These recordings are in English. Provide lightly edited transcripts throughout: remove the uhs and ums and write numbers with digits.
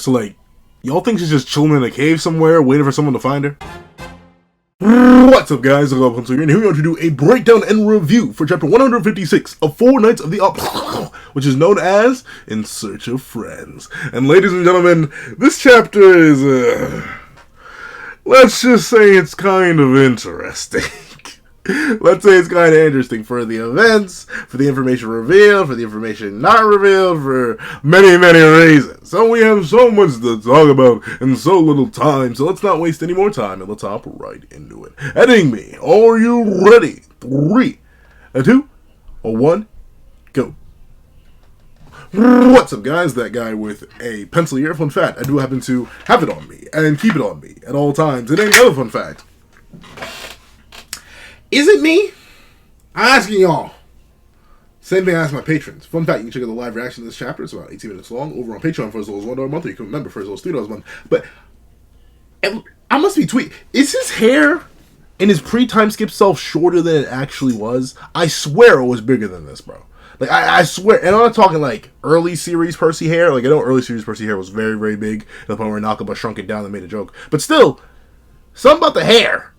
So, like, y'all think she's just chilling in a cave somewhere, waiting for someone to find her? What's up, guys? I'm Hunter here, and here we are to do a breakdown and review for chapter 156 of Four Knights of the which is known as In Search of Friends. And ladies and gentlemen, this chapter is, let's just say it's kind of interesting. Let's say it's kind of interesting for the events, for the information revealed, for the information not revealed, for many, many reasons. So we have so much to talk about in so little time, so let's not waste any more time and let's hop right into it. Heading me, are you ready? 3, 2, 1, go. What's up, guys? That guy with a pencil here. Fun fact, I do happen to have it on me and keep it on me at all times. And any other fun fact. Is it me? I'm asking y'all. Same thing I ask my patrons. Fun fact, you can check out the live reaction to this chapter. It's about 18 minutes long over on Patreon for as low as $1 a month, or you can remember for as low as $3 a month. But I must be tweeting. Is his hair in his pre-time skip self shorter than it actually was? I swear it was bigger than this, bro. Like, I swear. And I'm not talking, like, early series Percy hair. Like, I know early series Percy hair was very, very big. To the point where Nakaba shrunk it down and made a joke. But still, something about the hair.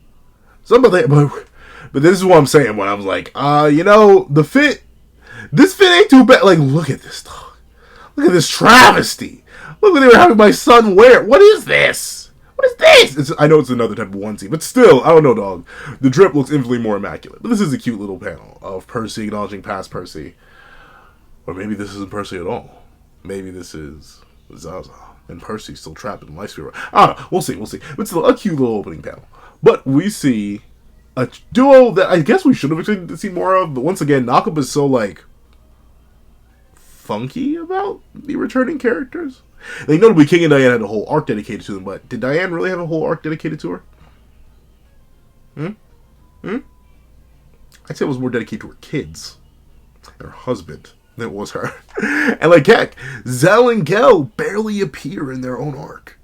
Something about the hair. But this is what I'm saying when I was like, you know, this fit ain't too bad. Like, look at this, dog. Look at this travesty. Look what they were having my son wear. What is this? What is this? I know it's another type of onesie, but still, I don't know, dog. The drip looks infinitely more immaculate. But this is a cute little panel of Percy acknowledging past Percy. Or maybe this isn't Percy at all. Maybe this is Zaza. And Percy still trapped in Life Sphere. I don't know. We'll see. But still, a cute little opening panel. But we see a duo that I guess we should have expected to see more of, but once again, Nakaba is so, like, funky about the returning characters. Like, notably, King and Diane had a whole arc dedicated to them, but did Diane really have a whole arc dedicated to her? I'd say it was more dedicated to her kids and her husband than it was her. And, like, heck, Zell and Gel barely appear in their own arc.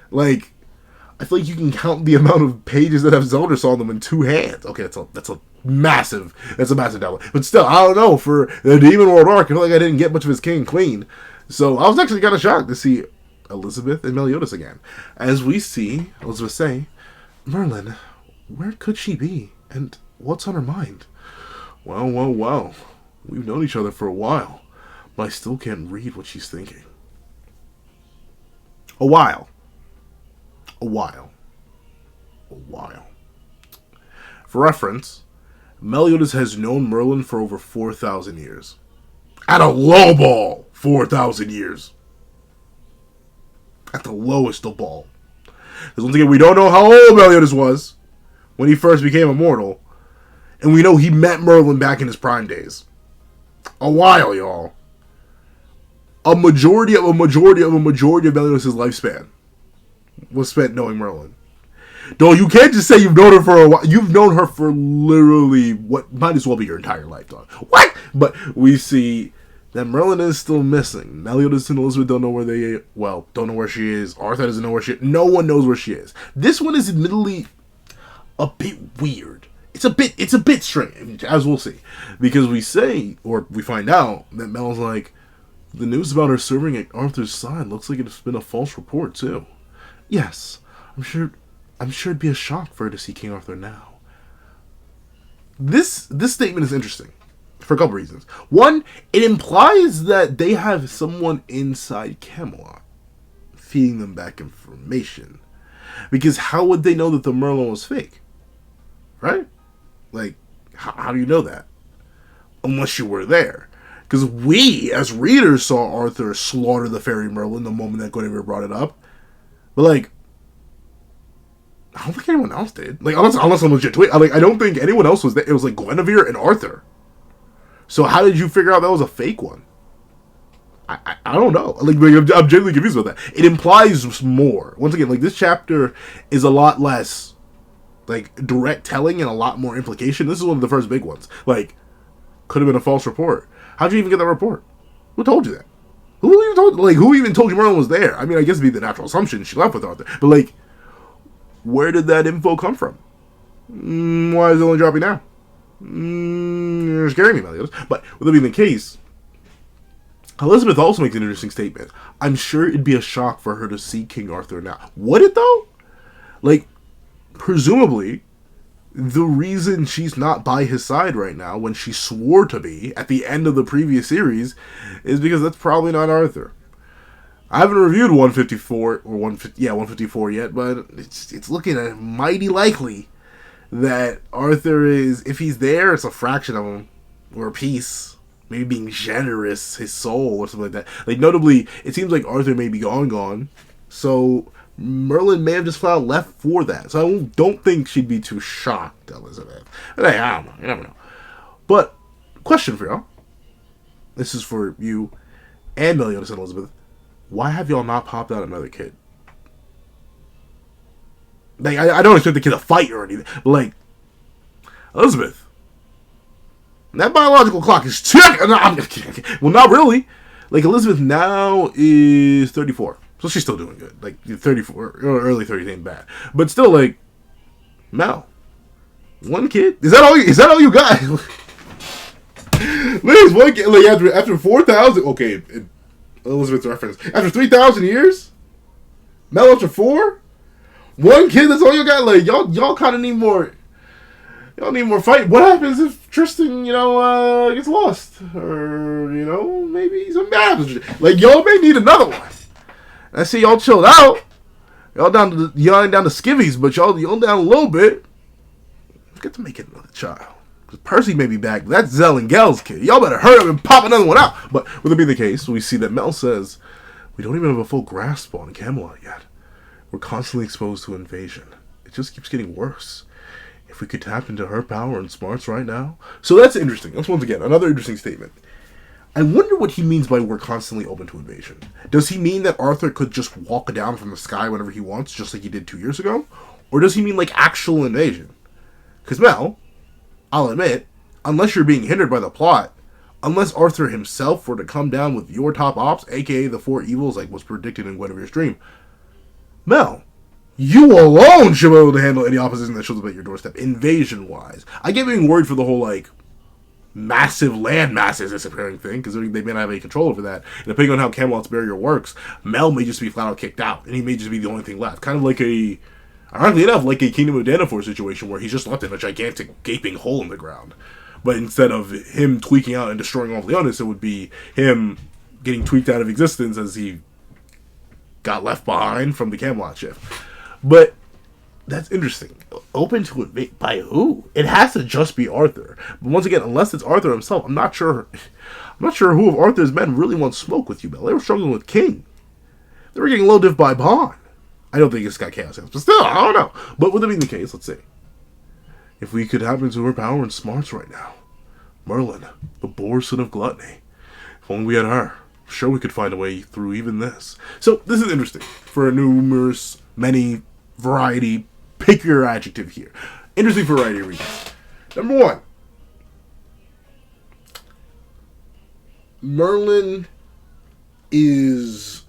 Like, I feel like you can count the amount of pages that have Zelda on them in 2 hands. Okay, that's a massive download. But still, I don't know, for the Demon World arc, I feel like I didn't get much of his king and queen. So I was actually kind of shocked to see Elizabeth and Meliodas again. As we see Elizabeth say, Merlin, where could she be? And what's on her mind? Well. We've known each other for a while, but I still can't read what she's thinking. A while. For reference, Meliodas has known Merlin for over 4,000 years. At a low ball, 4,000 years. At the lowest of ball. Because once again, we don't know how old Meliodas was when he first became immortal. And we know he met Merlin back in his prime days. A while, y'all. A majority of Meliodas' lifespan was spent knowing Merlin. Though you can't just say you've known her for a while. You've known her for literally what might as well be your entire life, dog. What? But we see that Merlin is still missing. Meliodas and Elizabeth don't know don't know where she is. Arthur doesn't know where she is. No one knows where she is. This one is admittedly a bit weird. It's a bit strange, as we'll see. Because we find out that Mel's like, the news about her serving at Arthur's side looks like it's been a false report, too. Yes, I'm sure it'd be a shock for her to see King Arthur now. This statement is interesting for a couple reasons. One, it implies that they have someone inside Camelot feeding them back information. Because how would they know that the Merlin was fake? Right? Like, how do you know that? Unless you were there. Because we, as readers, saw Arthur slaughter the fairy Merlin the moment that Guinevere brought it up. But, like, I don't think anyone else did. Like, unless I'm legit tweet. I don't think anyone else was there. It was, like, Guinevere and Arthur. So how did you figure out that was a fake one? I don't know. Like, I'm genuinely confused about that. It implies more. Once again, like, this chapter is a lot less, like, direct telling and a lot more implication. This is one of the first big ones. Like, could have been a false report. How'd you even get that report? Who told you that? Who even told you Merlin was there? I mean, I guess it'd be the natural assumption she left with Arthur. But, like, where did that info come from? Why is it only dropping now? You're scaring me, Meliodas. But with that being the case, Elizabeth also makes an interesting statement. I'm sure it'd be a shock for her to see King Arthur now. Would it, though? Like, presumably, the reason she's not by his side right now, when she swore to be at the end of the previous series, is because that's probably not Arthur. I haven't reviewed 154 or 154 yet, but it's looking mighty likely that Arthur is, if he's there, it's a fraction of him, or a piece. Maybe being generous, his soul, or something like that. Like, notably, it seems like Arthur may be gone. So, Merlin may have just flat out left for that. So, I don't think she'd be too shocked, Elizabeth. But hey, I don't know. You never know. But, question for y'all. This is for you and Meliodas and Elizabeth. Why have y'all not popped out another kid? Like, I don't expect the kid to fight or anything. But, like, Elizabeth. That biological clock is tick. No, I'm just kidding. Well, not really. Like, Elizabeth now is 34. So she's still doing good. Like, 34, or early 30s ain't bad. But still, like, Mel. One kid? Is that all you got? Liz, one kid. Like, after 4,000. Okay, Elizabeth's reference. After 3,000 years? Mel after 4? One kid, that's all you got? Like, y'all kind of need more. Y'all need more fight. What happens if Tristan, gets lost? Or, maybe something happens. Like, y'all may need another one. I see y'all chilled out. Y'all ain't down to skivvies, but y'all down a little bit. Get to make it another child. Because Percy may be back, but that's Zell and Gel's kid. Y'all better hurry up and pop another one out. But with it being the case, we see that Mel says, we don't even have a full grasp on Camelot yet. We're constantly exposed to invasion. It just keeps getting worse. If we could tap into her power and smarts right now. So that's interesting. That's once again another interesting statement. I wonder what he means by we're constantly open to invasion. Does he mean that Arthur could just walk down from the sky whenever he wants, just like he did 2 years ago? Or does he mean like actual invasion? Because Mel, I'll admit, unless you're being hindered by the plot, unless Arthur himself were to come down with your top ops, aka the 4 evils like was predicted in Guinevere's dream, Mel, you alone should be able to handle any opposition that shows up at your doorstep, invasion-wise. I get being worried for the whole, like, massive land masses disappearing thing, because they may not have any control over that. And depending on how Camelot's barrier works, Mel may just be flat out kicked out, and he may just be the only thing left. Kind of like ironically enough, like a Kingdom of Danafor situation where he's just left in a gigantic gaping hole in the ground. But instead of him tweaking out and destroying all of Leonis, it would be him getting tweaked out of existence as he got left behind from the Camelot shift. But that's interesting. Open to invade by who? It has to just be Arthur. But once again, unless it's Arthur himself, I'm not sure who of Arthur's men really wants smoke with you, Mel. They were struggling with King. They were getting low diff by Bond. I don't think it's got chaos hands, but still, I don't know. But with it being the case, let's see. If we could tap into her power and smarts right now, Merlin, the boar son of gluttony. If only we had her. I'm sure we could find a way through even this. So this is interesting for a many variety. Pick your adjective here. Interesting for a variety of reasons. Number 1, Merlin is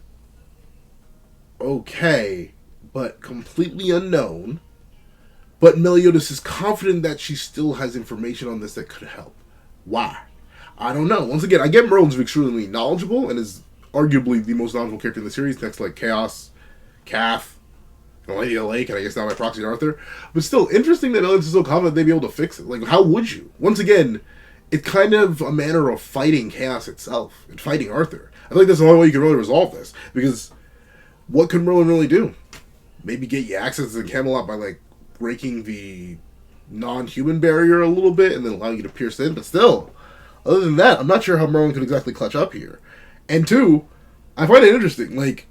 okay, but completely unknown. But Meliodas is confident that she still has information on this that could help. Why? I don't know. Once again, I get Merlin's extremely knowledgeable and is arguably the most knowledgeable character in the series, next to like Chaos, Cath, and Lady of the Lake, and I guess now by proxy Arthur. But still, interesting that Meliodas is so confident they'd be able to fix it. Like, how would you? Once again, it's kind of a manner of fighting Chaos itself and fighting Arthur. I think that's the only way you can really resolve this. Because what could Merlin really do? Maybe get you access to Camelot by, like, breaking the non-human barrier a little bit and then allowing you to pierce in. But still, other than that, I'm not sure how Merlin could exactly clutch up here. And 2, I find it interesting. Like,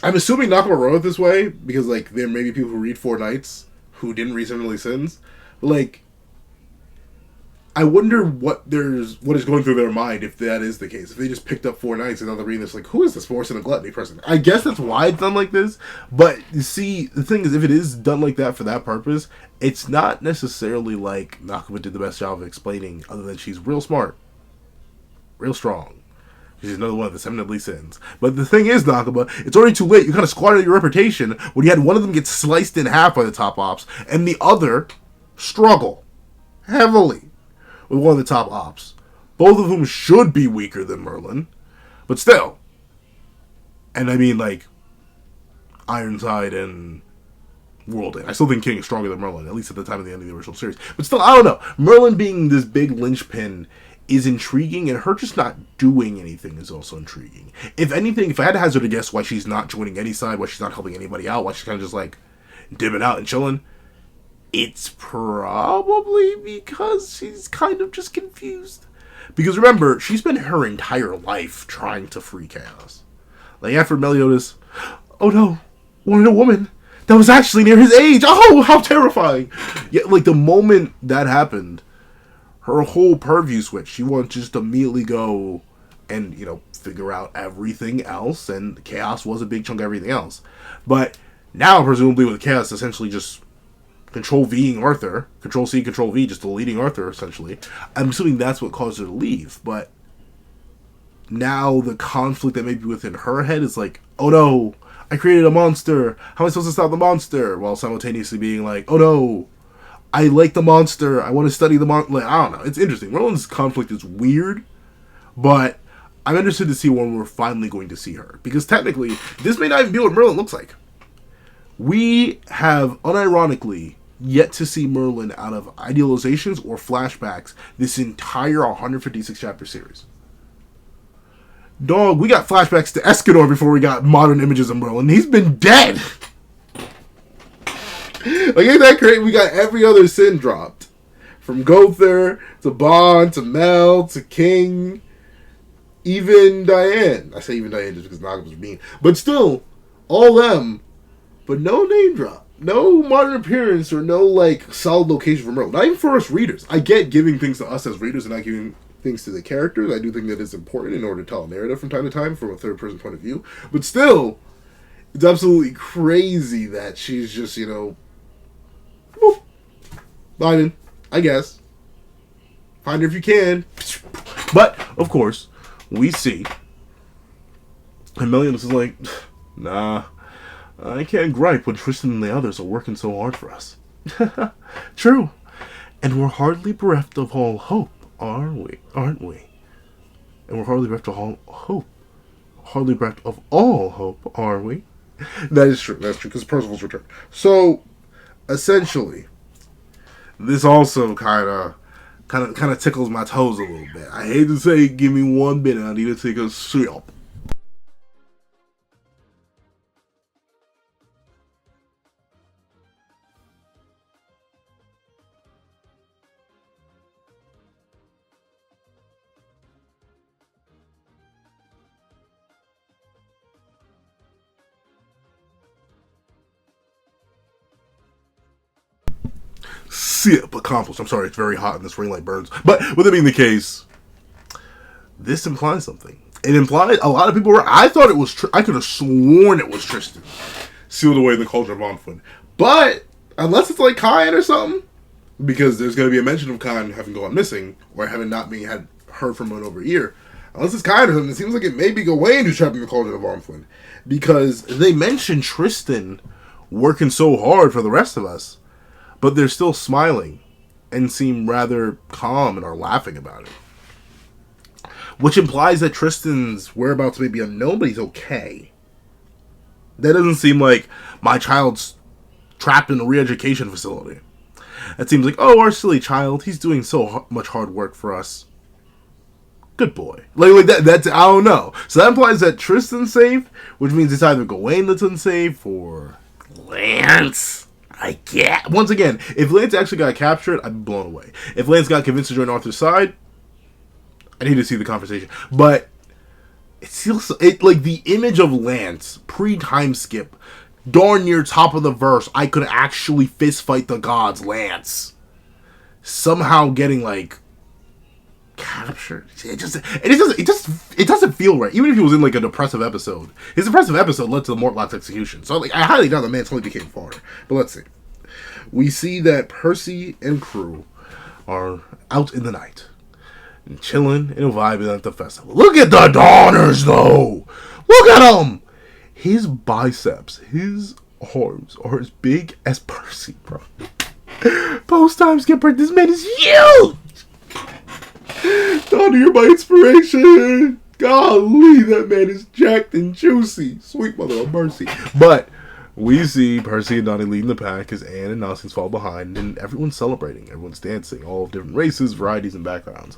I'm assuming Nakama wrote it this way because, like, there may be people who read Four Knights who didn't read Seven Deadly Sins. But, like, I wonder what is going through their mind if that is the case. If they just picked up Four Knights and now they're reading this, like, who is this Force and a Gluttony person? I guess that's why it's done like this. But, you see, the thing is, if it is done like that for that purpose, it's not necessarily like Nakama did the best job of explaining, other than she's real smart, real strong. She's another one of the 7 deadly sins. But the thing is, Nakama, it's already too late. You kind of squandered your reputation when you had one of them get sliced in half by the top ops, and the other struggle heavily with one of the top ops. both of whom should be weaker than Merlin, but still. And I mean, like, Ironside and Worlding. I still think King is stronger than Merlin, at least at the time of the end of the original series. But still, I don't know. Merlin being this big linchpin is intriguing, and her just not doing anything is also intriguing. If anything, if I had to hazard a guess why she's not joining any side, why she's not helping anybody out, why she's kind of just like dipping out and chilling, it's probably because she's kind of just confused. Because remember, she spent her entire life trying to free chaos. Like after Meliodas, oh no, wanted a woman that was actually near his age. Oh, how terrifying. Yeah, like the moment that happened, her whole purview switched. She wanted to just immediately go and, you know, figure out everything else, and chaos was a big chunk of everything else. But now, presumably with chaos, essentially just Control-Ving Arthur, Control-C, Control-V, just deleting Arthur, essentially. I'm assuming that's what caused her to leave, but now the conflict that may be within her head is like, oh no, I created a monster. How am I supposed to stop the monster? While simultaneously being like, oh no, I like the monster. I want to study the monster. Like, I don't know. It's interesting. Merlin's conflict is weird, but I'm interested to see when we're finally going to see her. Because technically, this may not even be what Merlin looks like. We have, unironically, yet to see Merlin out of idealizations or flashbacks this entire 156 chapter series. Dog, we got flashbacks to Escanor before we got modern images of Merlin. He's been dead. Like, ain't that great? We got every other sin dropped. From Gother, to Bond, to Mel, to King, even Diane. I say even Diane just because Naga was mean. But still, all them, but no name drop. No modern appearance or no, like, solid location for Merlin. Not even for us readers. I get giving things to us as readers and not giving things to the characters. I do think that is important in order to tell a narrative from time to time from a third-person point of view. But still, it's absolutely crazy that she's just, you know, boop, Lyman, I guess. Find her if you can. But, of course, we see, and Meliodas is like, nah, I can't gripe when Tristan and the others are working so hard for us. True. And we're hardly bereft of all hope, aren't we? And we're hardly bereft of all hope. Hardly bereft of all hope, are we? That is true. That's true, because Percival's returned. So, essentially, this also kind of tickles my toes a little bit. I hate to say, give me 1 minute. I need to take a sip. Sip accomplished. I'm sorry, it's very hot and this ring light burns. But with it being the case, this implies something. It implies a lot of people were. I thought it was. I could have sworn it was Tristan sealed away in the Cauldron of Onfwin. But unless it's like Kyan or something, because there's going to be a mention of Kyan having gone missing or having not being had heard from in over a year. Unless it's Kyan or something, it seems like it may be Gawain who's trapped in the Cauldron of Onfwin, because they mentioned Tristan working so hard for the rest of us. But they're still smiling and seem rather calm and are laughing about it. Which implies that Tristan's whereabouts may be unknown, but he's okay. That doesn't seem like my child's trapped in a re-education facility. That seems like, oh, our silly child, he's doing so much hard work for us. Good boy. Like that's, I don't know. So that implies that Tristan's safe, which means it's either Gawain that's unsafe or Lance. I get. Once again, if Lance actually got captured, I'd be blown away. If Lance got convinced to join Arthur's side, I need to see the conversation. But it feels like the image of Lance pre-time skip, darn near top of the verse. I could actually fist fight the gods. Lance somehow getting like captured. It doesn't feel right. Even if he was in like a depressive episode, his depressive episode led to the Mortlock's execution. So like, I highly doubt the man suddenly became father. But let's see. We see that Percy and crew are out in the night and chilling and vibing at the festival. Look at the Dawners though. Look at him. His biceps, his arms are as big as Percy, bro. Post time skipper. This man is huge. Donnie, you're my inspiration. Golly, that man is jacked and juicy. Sweet mother of mercy. But we see Percy and Donnie leading the pack as Anne and Nonsense fall behind, and everyone's celebrating. Everyone's dancing, all of different races, varieties, and backgrounds.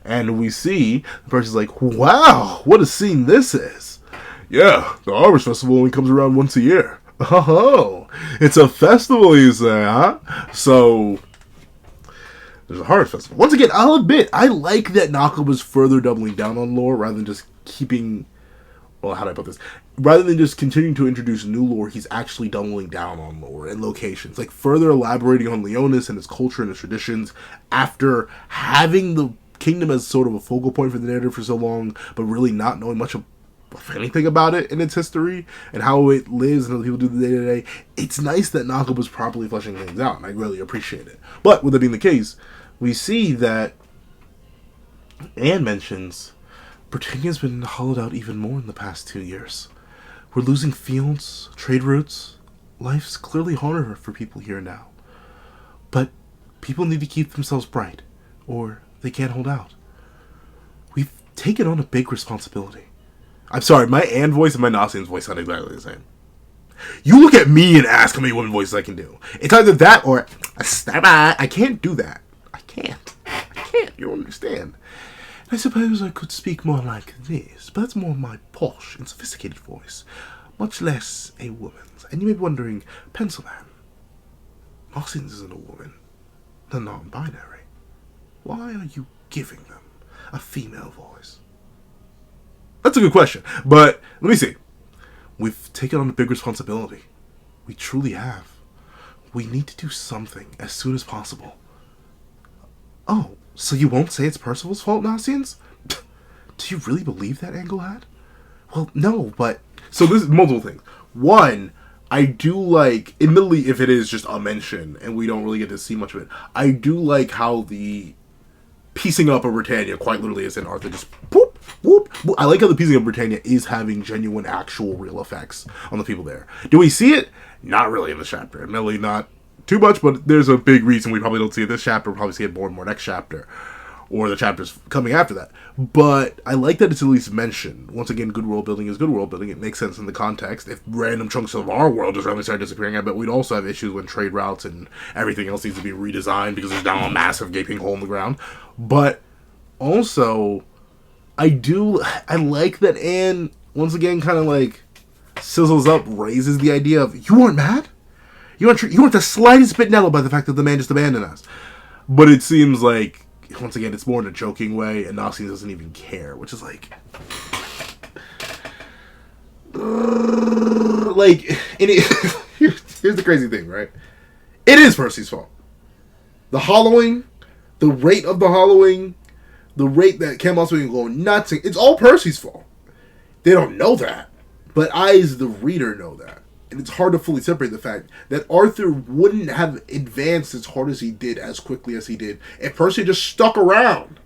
And we see Percy's like, wow, what a scene this is. Yeah, the Harvest Festival only comes around once a year. Oh, it's a festival, you say, huh? So, there's a Harvest Festival. Once again, I'll admit, I like that Naka was further doubling down on lore rather than just keeping... Well, how do I put this? Rather than just continuing to introduce new lore, he's actually doubling down on lore and locations. Like, further elaborating on Leonis and his culture and his traditions after having the kingdom as sort of a focal point for the narrative for so long, but really not knowing much of anything about it in its history and how it lives and how people do the day-to-day. It's nice that Naka was properly fleshing things out, and I really appreciate it. But, with that being the case, we see that Anne mentions Britannia's been hollowed out even more in the past 2 years. We're losing fields, trade routes. Life's clearly harder for people here now. But people need to keep themselves bright, or they can't hold out. We've taken on a big responsibility. I'm sorry, my Anne voice and my Nasian's voice sound exactly the same. You look at me and ask how many women voices I can do. It's either that or I can't do that. I can't. You don't understand. I suppose I could speak more like this, but that's more my posh and sophisticated voice, much less a woman's. And you may be wondering, Pencilman, Nonsense isn't a woman. They're non-binary. Why are you giving them a female voice? That's a good question, but let me see. We've taken on a big responsibility. We truly have. We need to do something as soon as possible. Oh, so you won't say it's Percival's fault, Nonsense? Do you really believe that Anglad? Well, no, but... So this is multiple things. One, I do like, admittedly, if it is just a mention, and we don't really get to see much of it, I do like how the piecing up of Britannia, quite literally as in Arthur, just whoop, whoop, whoop. I like how the piecing of Britannia is having genuine, actual, real effects on the people there. Do we see it? Not really in this chapter. Admittedly, not too much, but there's a big reason we probably don't see it this chapter. We'll probably see it more and more next chapter, or the chapters coming after that. But I like that it's at least mentioned. Once again, good world building is good world building. It makes sense in the context. If random chunks of our world just randomly start disappearing, I bet we'd also have issues when trade routes and everything else needs to be redesigned because there's now a massive gaping hole in the ground. But also, I like that Anne, once again, kind of like sizzles up, raises the idea of, you weren't mad? You weren't the slightest bit nettled by the fact that the man just abandoned us. But it seems like, once again, it's more in a joking way, and Nasi doesn't even care, which is like... here's the crazy thing, right? It is Percy's fault. The hollowing, the rate of the hollowing, the rate that Camelot's been going nuts, it's all Percy's fault. They don't know that, but I, as the reader, know that. And it's hard to fully separate the fact that Arthur wouldn't have advanced as hard as he did, as quickly as he did, if Percy just stuck around.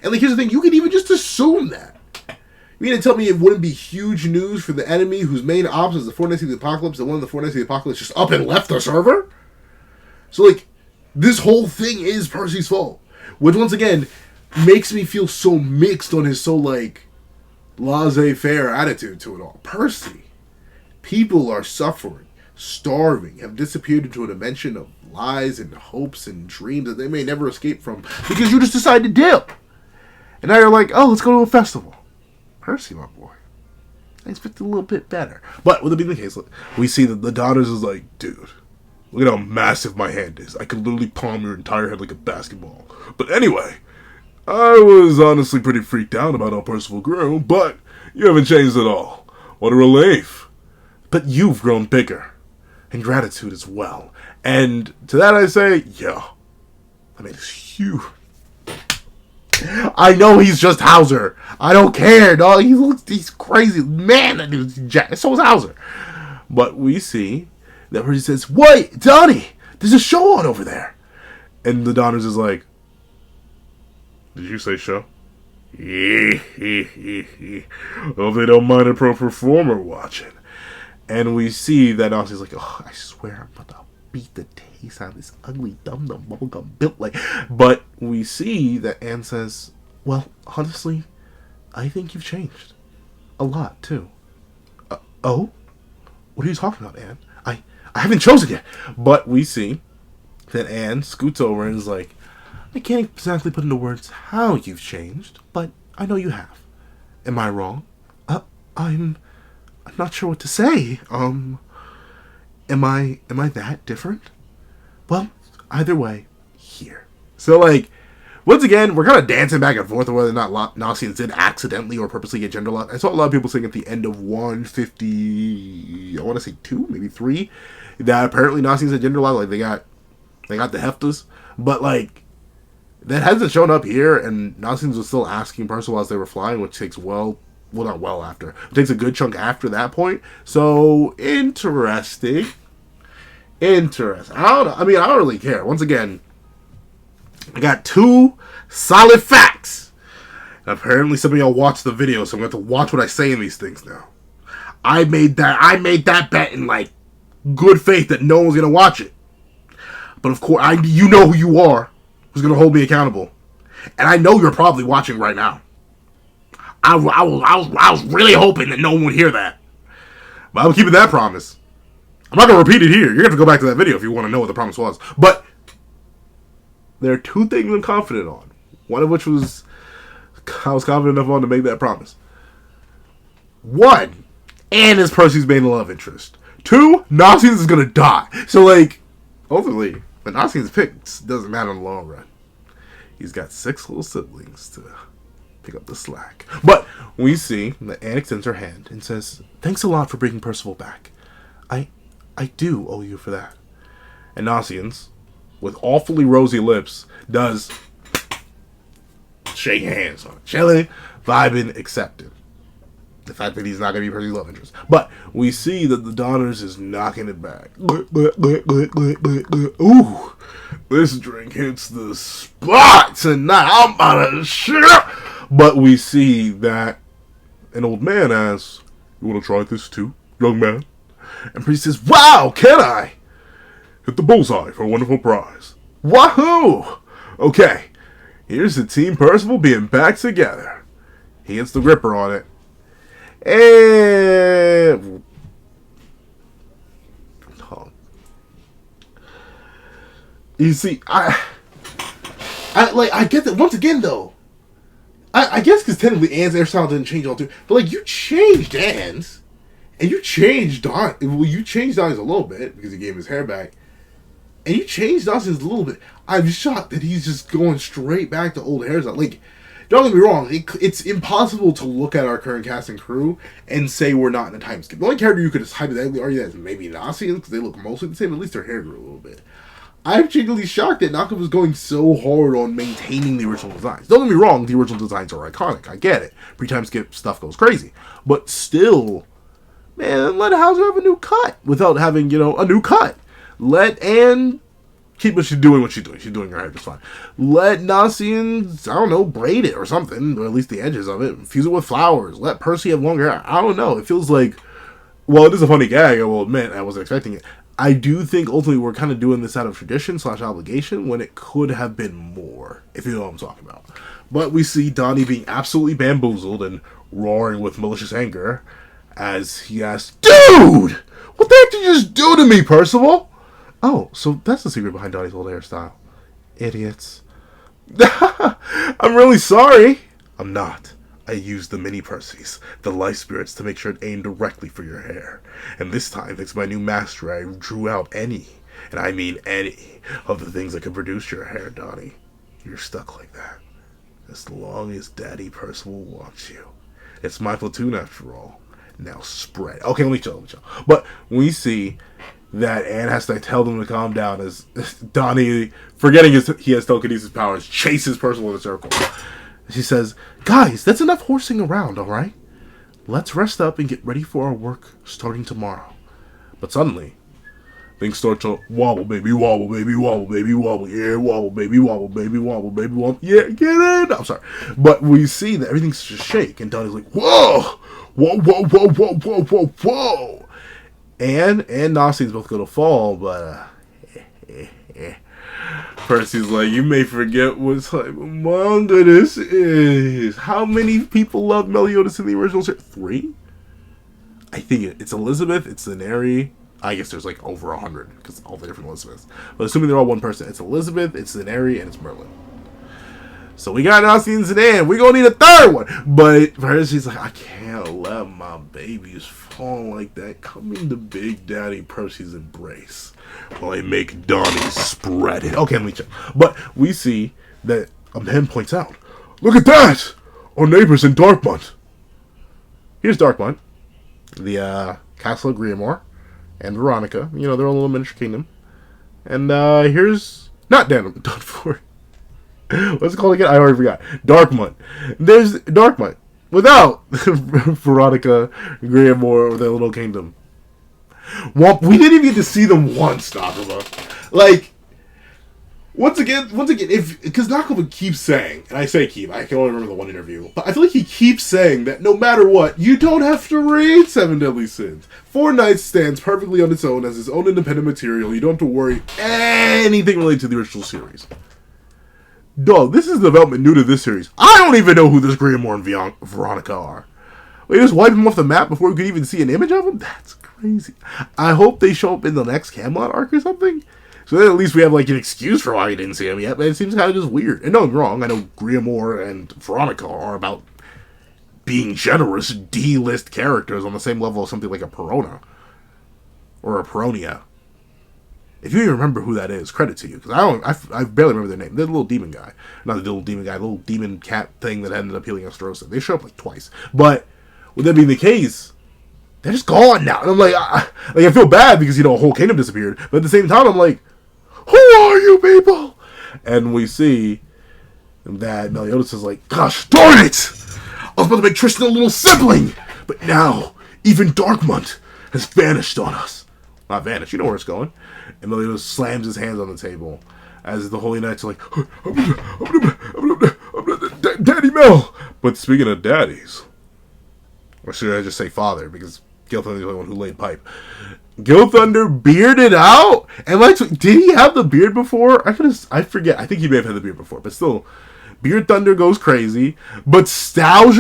And like, here's the thing, you can even just assume that. You mean to tell me it wouldn't be huge news for the enemy whose main ops is the Four Knights of the Apocalypse, and one of the Four Knights of the Apocalypse just up and left the server? So like, this whole thing is Percy's fault. Which once again, makes me feel so mixed on his so like, laissez-faire attitude to it all. Percy. People are suffering, starving, have disappeared into a dimension of lies and hopes and dreams that they may never escape from because you just decided to dip. And now you're like, oh, let's go to a festival. Percy, my boy. I expected a little bit better. But with it being the case, we see that the daughters is like, dude, look at how massive my hand is. I could literally palm your entire head like a basketball. But anyway, I was honestly pretty freaked out about how Percival grew, but you haven't changed at all. What a relief. But you've grown bigger, and gratitude as well. And to that I say, yeah, that man is huge. I know he's just Hauser. I don't care, dog. He's crazy. Man, that dude's jacked. So is Hauser. But we see that Percy says, wait, Donnie, there's a show on over there. And the Donners is like, did you say show? Well, they don't mind a pro performer watching. And we see that Nasi's like, oh, I swear I'm about to beat the taste out of this ugly dum-dum bubblegum built like. But we see that Anne says, well, honestly, I think you've changed. A lot, too. Oh? What are you talking about, Anne? I haven't chosen yet. But we see that Anne scoots over and is like, I can't exactly put into words how you've changed, but I know you have. Am I wrong? I'm not sure what to say. Am I that different? Well, either way, here. So, like, once again, we're kind of dancing back and forth on whether or not Nasians did accidentally or purposely get gender locked. I saw a lot of people saying at the end of 150, I want to say 2, maybe 3, that apparently Nasians had gender locked, like they got the heftas, but like that hasn't shown up here, and Nasians was still asking Percival as they were flying, which takes it takes a good chunk after that point. So interesting. I don't really care. Once again, I got 2 solid facts. And apparently some of y'all watch the video, so I'm going to have to watch what I say in these things now. I made that bet in like good faith that no one's going to watch it. But of course, you know who you are, who's going to hold me accountable. And I know you're probably watching right now. I was really hoping that no one would hear that. But I'm keeping that promise. I'm not going to repeat it here. You're going to have to go back to that video if you want to know what the promise was. But there are 2 things I'm confident on. One of which was I was confident enough on to make that promise. 1, Anne is Percy's main love interest. 2, Nasians is going to die. So, like, ultimately, the Nasians picks doesn't matter in the long run. He's got 6 little siblings to pick up the slack. But we see that Anne extends her hand and says, thanks a lot for bringing Percival back. I do owe you for that. And Nasians, with awfully rosy lips, does shake hands on it. Chilling, vibing, accepting. The fact that he's not going to be Percy's love interest. But we see that the Donners is knocking it back. Ooh, this drink hits the spot tonight. I'm about to shit up. But we see that an old man asks, you want to try this too, young man? And Percy says, wow, can I? Hit the bullseye for a wonderful prize. Wahoo! Okay, here's the Team Percival being back together. He hits the gripper on it. And you see, I get that. Once again, though, I guess because technically Anne's hairstyle didn't change all through, but like you changed Anne's, and you changed Don. Well, you changed Donnie's a little bit because he gave his hair back, and you changed Dawson's a little bit. I'm shocked that he's just going straight back to old hairstyle. Like, don't get me wrong, it's impossible to look at our current cast and crew and say we're not in a time skip. The only character you could just hypothetically argue that is maybe Nasians, because they look mostly the same, at least their hair grew a little bit. I'm genuinely shocked that Naka was going so hard on maintaining the original designs. Don't get me wrong, the original designs are iconic, I get it. Pre-time skip stuff goes crazy. But still, man, let Hauser have a new cut without having, a new cut. Let Anne keep what she's doing. She's doing her hair just fine. Let Nasians, I don't know, braid it or something, or at least the edges of it. Fuse it with flowers. Let Percy have longer hair. I don't know. It feels like, well, it is a funny gag, I will admit. I wasn't expecting it. I do think ultimately we're kind of doing this out of tradition / obligation when it could have been more, if you know what I'm talking about. But we see Donnie being absolutely bamboozled and roaring with malicious anger as he asks, "Dude! What the heck did you just do to me, Percival?" Oh, so that's the secret behind Donnie's old hairstyle. Idiots. I'm really sorry. I'm not. I used the mini Percys, the life spirits, to make sure it aimed directly for your hair. And this time, thanks to my new master, I drew out any, and I mean any, of the things that could produce your hair, Donnie. You're stuck like that. As long as Daddy Percival wants you. It's my platoon after all. Now spread. Okay, let me chill. But we see that Anne has to tell them to calm down as Donnie, forgetting he has telekinesis powers, chases Percival in a circle. She says, "Guys, that's enough horsing around, alright? Let's rest up and get ready for our work starting tomorrow." But suddenly, things start to wobble, baby, wobble, baby, wobble, baby, wobble, yeah, wobble, baby, wobble, baby, wobble, baby, wobble, yeah, get in! I'm sorry. But we see that everything's just shake, and Donnie's like, whoa! Whoa, whoa, whoa, whoa, whoa, whoa, whoa! And Nasians both go to fall, but, Percy's like, you may forget what type of manga this is. How many people love Meliodas in the original series? 3? I think it's Elizabeth, it's Zaneri. I guess there's like over 100 because all the different Elizabeths. But assuming they're all one person, it's Elizabeth, it's Zaneri, and it's Merlin. So we got Austin and Zidane. We're going to need a third one. But Percy's like, I can't let my babies fall like that. Come into Big Daddy Percy's embrace while I make Donnie spread it. Okay, let me check. But we see that a man points out, look at that! Our neighbors in Darkmont. Here's Darkmont, the Castle of Griamore, and Veronica. You know, their own little miniature kingdom. And here's, not Dunford. What's it called again? I already forgot. Darkmont. There's Darkmont without Veronica, Griamore, or their little kingdom. Well, we didn't even get to see them once, Nakaba. Like, once again, because Nakaba keeps saying, and I say keep, I can only remember the one interview, but I feel like he keeps saying that no matter what, you don't have to read Seven Deadly Sins. Four Knights stands perfectly on its own as its own independent material. You don't have to worry anything related to the original series. Dog, this is development new to this series. I don't even know who this Griamore and Veronica are. We just wipe them off the map before we could even see an image of them? That's crazy. I hope they show up in the next Camelot arc or something. So then at least we have like an excuse for why we didn't see them yet, but it seems kind of just weird. And no, I'm wrong. I know Griamore and Veronica are about being generous D-list characters on the same level as something like a Perona. Or a Peronia. If you even remember who that is, credit to you. Because I barely remember their name. They're the little demon guy. Not the little demon guy, the little demon cat thing that ended up healing Esterosa. They show up like twice. But with that being the case, they're just gone now. And I'm like, I feel bad because, you know, a whole kingdom disappeared. But at the same time, I'm like, who are you people? And we see that Meliodas is like, gosh darn it! I was about to make Tristan a little sibling! But now, even Darkmont has vanished on us. Not vanished, you know where it's going. And Meliodas slams his hands on the table as the Holy Knights are like, Daddy Mel! But speaking of daddies, or should I just say father, because Gilthunder is the only one who laid pipe. Gilthunder bearded out? And like, did he have the beard before? I forget. I think he may have had the beard before, but still, Beard Thunder goes crazy. But Stash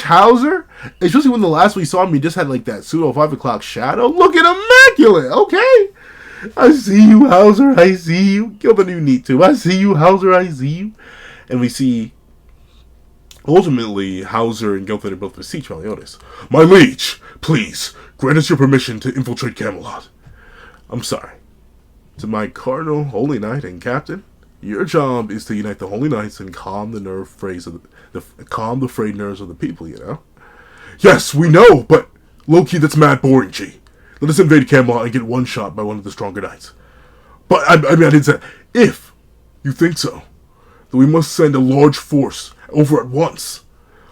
Hauser, especially when the last we saw him, he just had like that pseudo 5 o'clock shadow. Looking immaculate, okay? I see you, Hauser, I see you. Gilthunder, you need to. I see you, Hauser, I see you. And we see, ultimately, Hauser and Gilthunder both beseech Meliodas. My liege, please, grant us your permission to infiltrate Camelot. I'm sorry. To my Cardinal, Holy Knight, and Captain, your job is to unite the Holy Knights and calm the frayed nerves of the people, you know? Yes, we know, but low-key that's mad boring, G. Let us invade Camelot and get one shot by one of the stronger knights. But, I didn't say, if you think so, then we must send a large force over at once.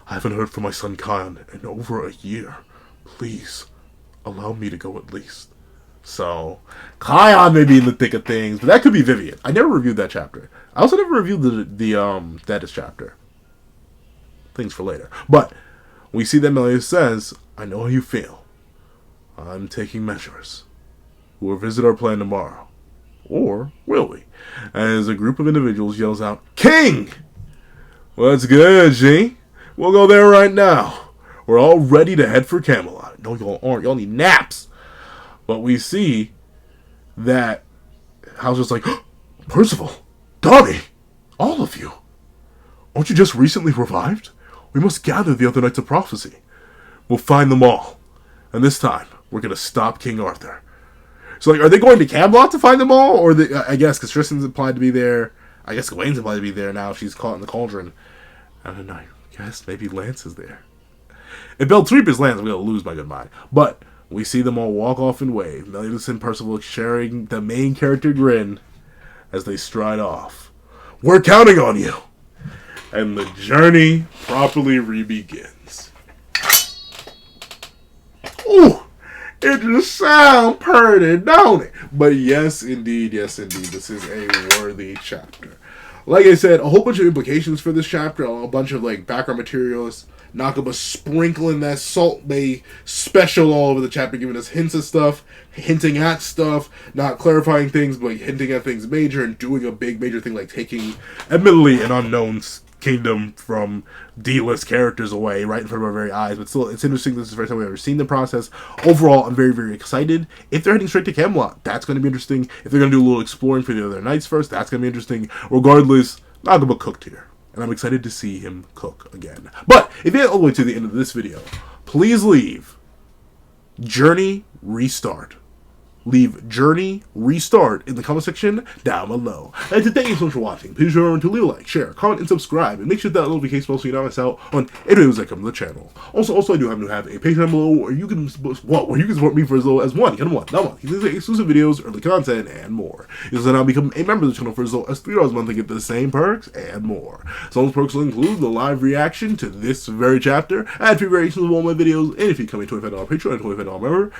I haven't heard from my son Kion in over a year. Please, allow me to go at least. So, Kion may be in the thick of things, but that could be Vivian. I never reviewed that chapter. I also never reviewed the Status chapter. Things for later. But, we see that Meliodas says, I know how you feel. I'm taking measures. We'll visit our plan tomorrow. Or will we? As a group of individuals yells out, King! Well, that's good, G. We'll go there right now. We're all ready to head for Camelot. No, y'all aren't. Y'all need naps. But we see that Hauser's like, Percival, Donnie, all of you. Aren't you just recently revived? We must gather the other Knights of Prophecy. We'll find them all. And this time, we're going to stop King Arthur. So, like, are they going to Camelot to find them all? Or, I guess, because Tristan's implied to be there. I guess Gawain's implied to be there now. She's caught in the cauldron. I don't know. I guess maybe Lance is there. If Beltrippe is Lance, I'm going to lose my good mind. But we see them all walk off and wave. Meliodas and Percival sharing the main character grin as they stride off. We're counting on you! And the journey properly re-begins. Ooh! It just sounds pretty, don't it? But yes, indeed, this is a worthy chapter. Like I said, a whole bunch of implications for this chapter, a bunch of like background materials, Nakaba sprinkling that Salt Bay special all over the chapter, giving us hints of stuff, hinting at stuff, not clarifying things, but hinting at things major, and doing a big major thing like taking, admittedly, an unknown kingdom from D-list characters away right in front of our very eyes. But still, it's interesting. This is the first time we've ever seen the process. Overall, I'm very, very excited. If they're heading straight to Camelot, that's going to be interesting. If they're going to do a little exploring for the other knights first, that's going to be interesting. Regardless, Nakaba cooked here, and I'm excited to see him cook again. But if you get all the way to the end of this video, please leave Journey Restart. Leave Journey Restart in the comment section down below. And to thank you so much for watching, please remember to leave a like, share, comment, and subscribe, and make sure that notification bell so you don't miss out on any videos that come to the channel. Also, I do happen to have a Patreon below where you can support me for as low as $1, not $1. You can get exclusive videos, early content, and more. You can now become a member of the channel for as low as $3 a month to get the same perks and more. Some of those perks will include the live reaction to this very chapter, ad-free variations of all my videos, and if you become a $25 Patreon and $25 member,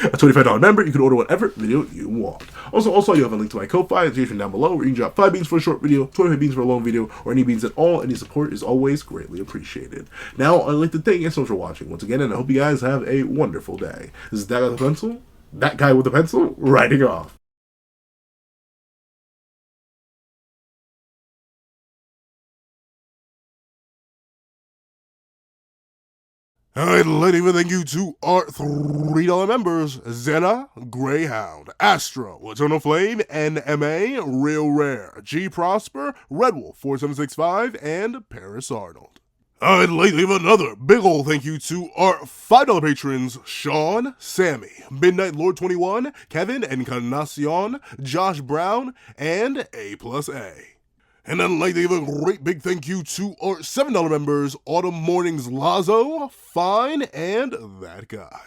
a $25 member, you can order whatever video you want. Also, you have a link to my Ko-Fi and description down below where you can drop 5 beans for a short video, 25 beans for a long video, or any beans at all. Any support is always greatly appreciated. Now, I'd like to thank you so much for watching once again, and I hope you guys have a wonderful day. This is that guy with the pencil, writing off. I'd like to thank you to our $3 members, Zena, Greyhound, Astro, Eternal Flame, NMA, Real Rare, G Prosper, Red Wolf 4765, and Paris Arnold. I'd like to give another big ol' thank you to our $5 patrons, Sean, Sammy, Midnight Lord 21, Kevin Encarnacion, Josh Brown, and A+A. And I'd like to give a great big thank you to our $7 members, Autumn Mornings Lazo, Fine, and That Guy.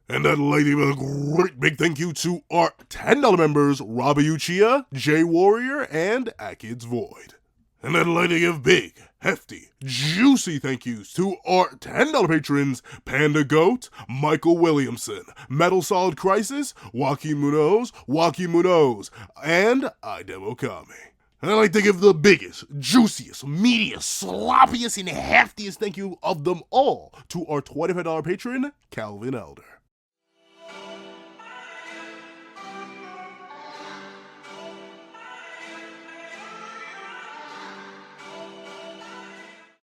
And I'd like to give a great big thank you to our $10 members, Robbie Uchiha, Jay Warrior, and Akid's Void. And I'd like to give big, hefty, juicy thank yous to our $10 patrons, Panda Goat, Michael Williamson, Metal Solid Crisis, Joaquin Munoz, and Idem Okami. And I'd like to give the biggest, juiciest, meatiest, sloppiest, and heftiest thank you of them all to our $25 patron, Calvin Elder.